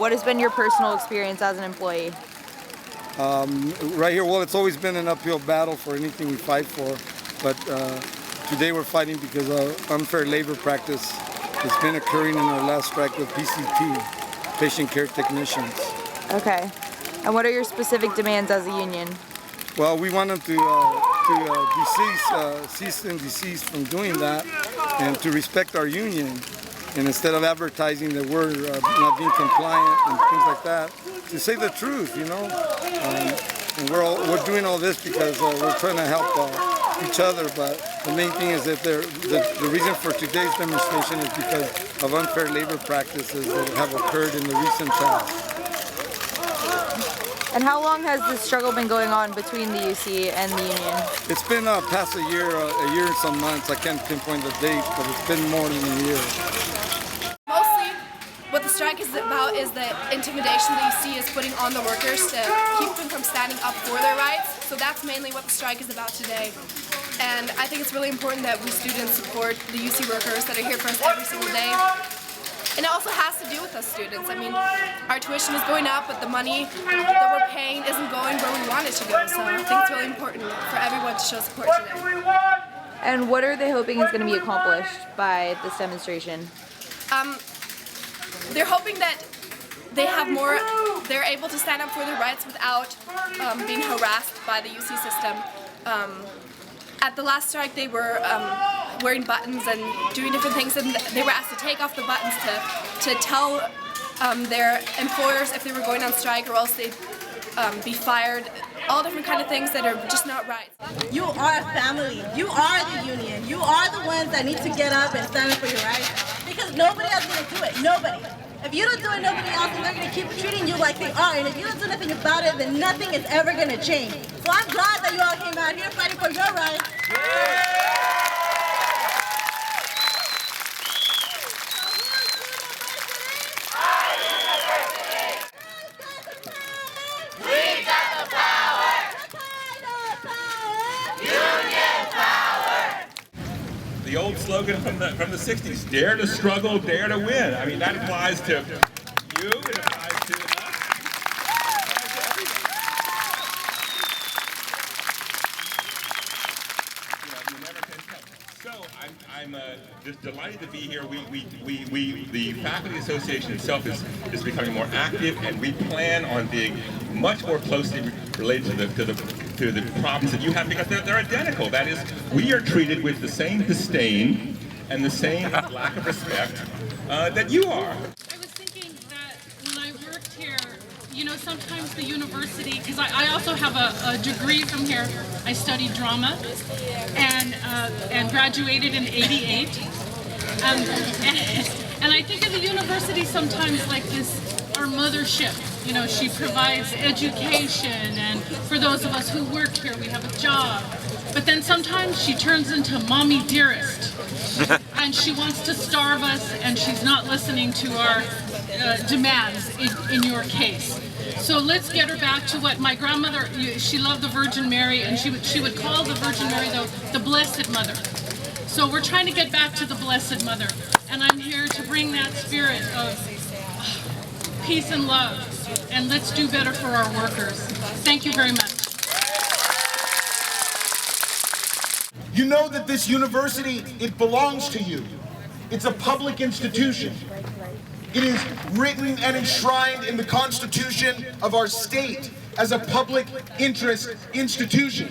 what has been your personal experience as an employee? Right here, well, it's always been an uphill battle for anything we fight for, but today we're fighting because of unfair labor practice that's been occurring in our last strike with PCT, patient care technicians. Okay. And what are your specific demands as a union? Well, we want them to cease and desist from doing that, and to respect our union. And instead of advertising that we're not being compliant and things like that, to say the truth, you know. And we're doing all this because we're trying to help each other. But the main thing is that the reason for today's demonstration is because of unfair labor practices that have occurred in the recent past. And how long has this struggle been going on between the UC and the union? It's been past a year and some months. I can't pinpoint the date, but it's been more than a year. Mostly, what the strike is about is the intimidation the UC is putting on the workers to keep them from standing up for their rights. So that's mainly what the strike is about today. And I think it's really important that we students support the UC workers that are here for us every single day. And it also has to do with us students. I mean, our tuition is going up, but the money that we're paying isn't going where we want it to go. So I think it's really important for everyone to show support today. And what are they hoping is going to be accomplished by this demonstration? They're hoping that they're able to stand up for their rights without being harassed by the UC system. At the last strike, they were wearing buttons and doing different things, and they were asked to take off the buttons to tell their employers if they were going on strike, or else they'd be fired. All different kind of things that are just not right. You are family. You are the union. You are the ones that need to get up and stand up for your rights, because nobody else is going to do it. Nobody. If you don't do it, nobody else, and they're going to keep treating you like they are. And if you don't do nothing about it, then nothing is ever going to change. So I'm glad that you all came out here fighting for your rights. The old slogan from the 60s, dare to struggle, dare to win. I mean, that applies to you, it applies to us. You never can tell. So I'm just delighted to be here. The Faculty Association itself is becoming more active, and we plan on being much more closely related to the problems that you have, because they're identical. That is, we are treated with the same disdain and the same lack of respect that you are. I was thinking that when I worked here, you know, sometimes the university, because I also have a degree from here. I studied drama and graduated in '88. And I think of the university sometimes like this, our mothership. You know, she provides education, and for those of us who work here, we have a job. But then sometimes she turns into mommy dearest, and she wants to starve us, and she's not listening to our demands in your case. So let's get her back to what my grandmother, she loved the Virgin Mary, and she would call the Virgin Mary the Blessed Mother. So we're trying to get back to the Blessed Mother, and I'm here to bring that spirit of peace and love, and let's do better for our workers. Thank you very much. You know that this university, it belongs to you. It's a public institution. It is written and enshrined in the Constitution of our state as a public interest institution.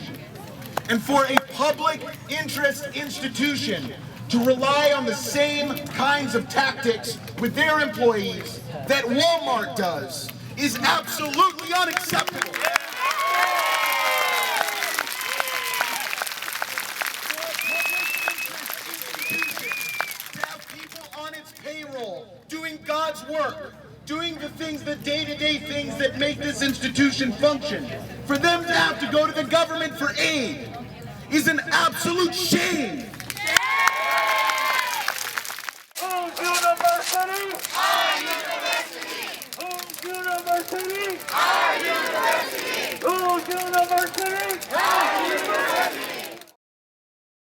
And for a public interest institution to rely on the same kinds of tactics with their employees that Walmart does is absolutely unacceptable. To have people on its payroll doing God's work, doing the things, the day-to-day things that make this institution function, for them to have to go to the government for aid is an absolute shame. Whose university? Our university. Whose university? Our university. Whose university? Our university.